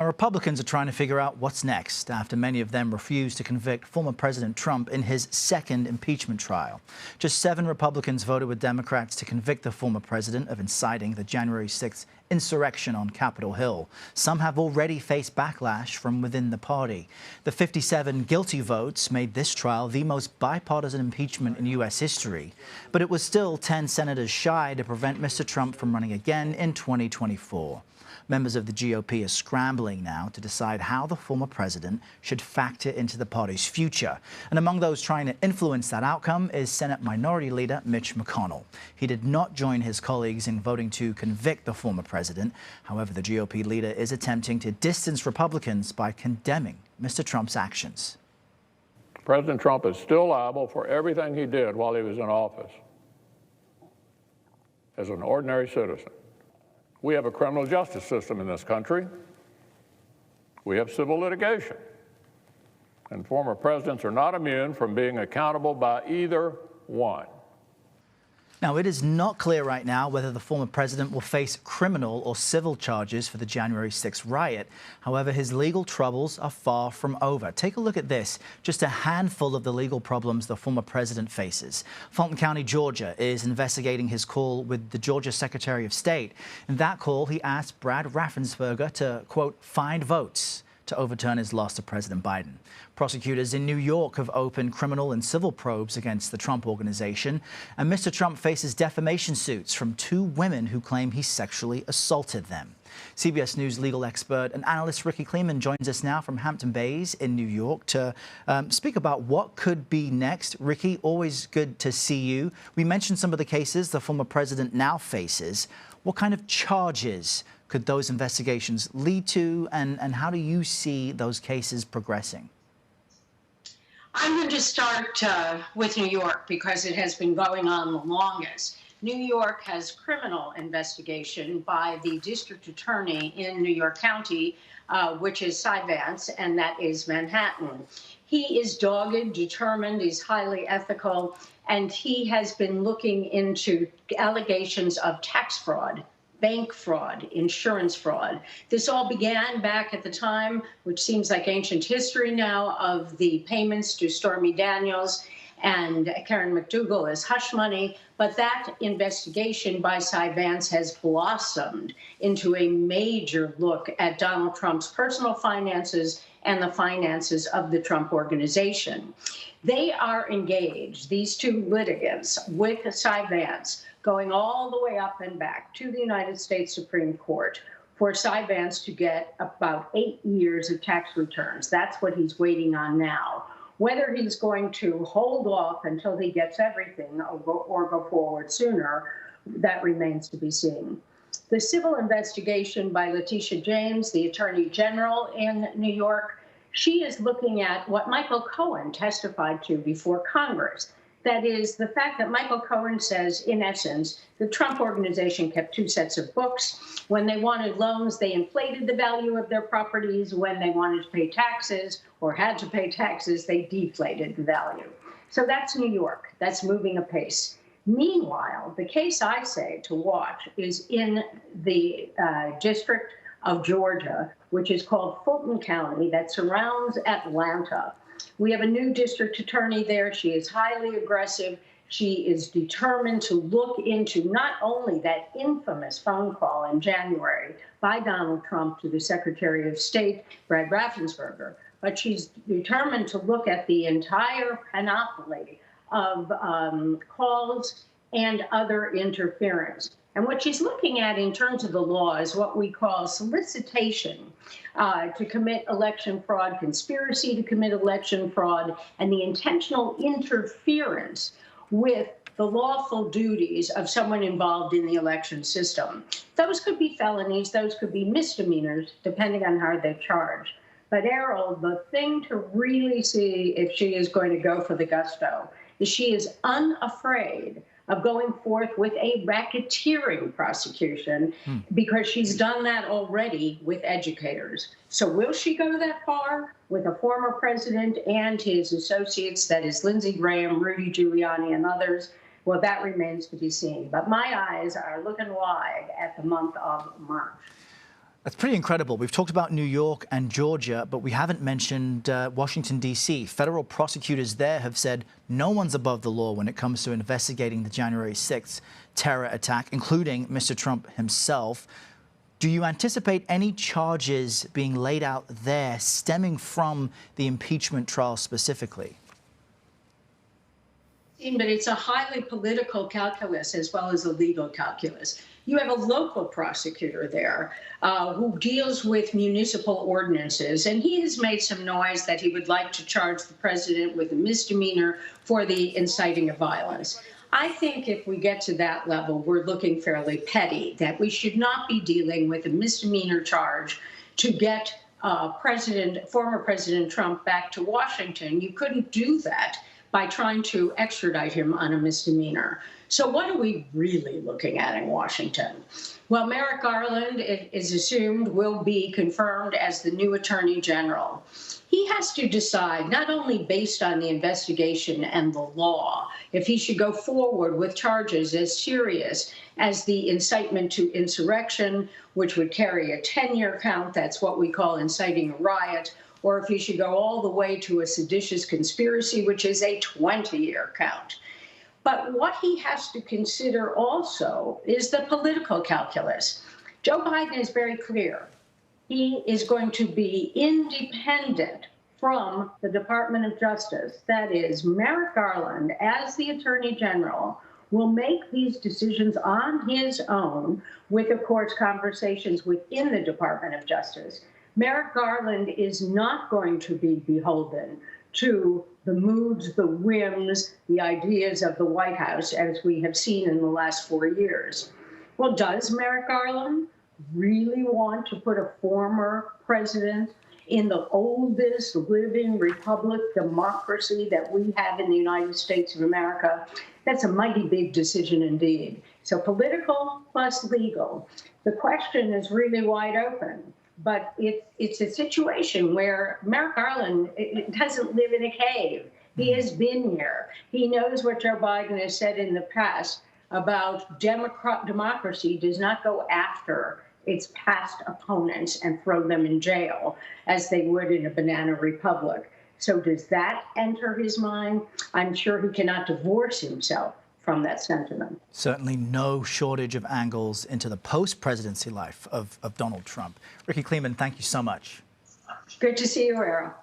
Now, Republicans are trying to figure out what's next after many of them refused to convict former President Trump in his second impeachment trial. Just 7 Republicans voted with Democrats to convict the former president of inciting the January 6th insurrection on Capitol Hill. Some have already faced backlash from within the party. The 57 guilty votes made this trial the most bipartisan impeachment in U.S. history. But it was still 10 senators shy to prevent Mr. Trump from running again in 2024. Members of the GOP are scrambling now to decide how the former president should factor into the party's future. And among those trying to influence that outcome is Senate Minority Leader Mitch McConnell. He did not join his colleagues in voting to convict the former president. However, the GOP leader is attempting to distance Republicans by condemning Mr. Trump's actions. President Trump is still liable for everything he did while he was in office as an ordinary citizen. We have a criminal justice system in this country. We have civil litigation. And former presidents are not immune from being accountable by either one. Now, it is not clear right now whether the former president will face criminal or civil charges for the January 6th riot. However, his legal troubles are far from over. Take a look at this. Just a handful of the legal problems the former president faces. Fulton County, Georgia, is investigating his call with the Georgia Secretary of State. In that call, he asked Brad Raffensperger to, quote, find votes to overturn his loss to President Biden. Prosecutors in New York have opened criminal and civil probes against the Trump Organization, and Mr. Trump faces defamation suits from 2 women who claim he sexually assaulted them. CBS News legal expert and analyst Rikki Klieman joins us now from Hampton Bays in New York to speak about what could be next. Rikki, always good to see you. We mentioned some of the cases the former president now faces. What kind of charges could those investigations lead to, and how do you see those cases progressing? I'm going to start with New York because it has been going on the longest. New York has criminal investigation by the district attorney in New York County, which is Cy Vance, and that is Manhattan. He is dogged, determined, he's highly ethical, and he has been looking into allegations of tax fraud, bank fraud, insurance fraud. This all began back at the time, which seems like ancient history now, of the payments to Stormy Daniels and Karen McDougal as hush money. But that investigation by Cy Vance has blossomed into a major look at Donald Trump's personal finances and the finances of the Trump Organization. They are engaged, these 2 litigants, with Cy Vance, going all the way up and back to the United States Supreme Court for Cy Vance to get about 8 years of tax returns. That's what he's waiting on now. Whether he's going to hold off until he gets everything or go forward sooner, that remains to be seen. The civil investigation by Letitia James, the Attorney General in New York, she is looking at what Michael Cohen testified to before Congress. That is, the fact that Michael Cohen says, in essence, the Trump Organization kept 2 sets of books. When they wanted loans, they inflated the value of their properties. When they wanted to pay taxes or had to pay taxes, they deflated the value. So that's New York. That's moving apace. Meanwhile, the case I say to watch is in the District of Georgia, which is called Fulton County, that surrounds Atlanta. We have a new district attorney there. She is highly aggressive. She is determined to look into not only that infamous phone call in January by Donald Trump to the Secretary of State, Brad Raffensperger, but she's determined to look at the entire panoply of calls and other interference. And what she's looking at in terms of the law is what we call solicitation to commit election fraud, conspiracy to commit election fraud, and the intentional interference with the lawful duties of someone involved in the election system. Those could be felonies, those could be misdemeanors, depending on how they're charged. But Errol, the thing to really see if she is going to go for the gusto is she is unafraid of going forth with a racketeering prosecution because she's done that already with educators. So will she go that far with a former president and his associates, that is Lindsey Graham, Rudy Giuliani, and others? Well, that remains to be seen. But my eyes are looking wide at the month of March. That's pretty incredible. We've talked about New York and Georgia, but we haven't mentioned Washington, D.C. Federal prosecutors there have said no one's above the law when it comes to investigating the January 6th terror attack, including Mr. Trump himself. Do you anticipate any charges being laid out there stemming from the impeachment trial specifically? But it's a highly political calculus as well as a legal calculus. You have a local prosecutor there who deals with municipal ordinances, and he has made some noise that he would like to charge the president with a misdemeanor for the inciting of violence. I think if we get to that level, we're looking fairly petty, that we should not be dealing with a misdemeanor charge to get former President Trump back to Washington. You couldn't do that by trying to extradite him on a misdemeanor. So what are we really looking at in Washington? Well, Merrick Garland, it is assumed, will be confirmed as the new Attorney General. He has to decide, not only based on the investigation and the law, if he should go forward with charges as serious as the incitement to insurrection, which would carry a 10-year count, that's what we call inciting a riot, or if he should go all the way to a seditious conspiracy, which is a 20-year count. But what he has to consider also is the political calculus. Joe Biden is very clear. He is going to be independent from the Department of Justice. That is, Merrick Garland, as the Attorney General, will make these decisions on his own with, of course, conversations within the Department of Justice. Merrick Garland is not going to be beholden to the moods, the whims, the ideas of the White House, as we have seen in the last 4 years. Well, does Merrick Garland really want to put a former president in the oldest living republic democracy that we have in the United States of America? That's a mighty big decision indeed. So political plus legal. The question is really wide open. But it's a situation where Merrick Garland doesn't live in a cave. He has been here. He knows what Joe Biden has said in the past about democracy does not go after its past opponents and throw them in jail as they would in a banana republic. So does that enter his mind? I'm sure he cannot divorce himself from that sentiment. Certainly no shortage of angles into the post-presidency life of Donald Trump. Rikki Klieman, thank you so much. Good to see you, Era.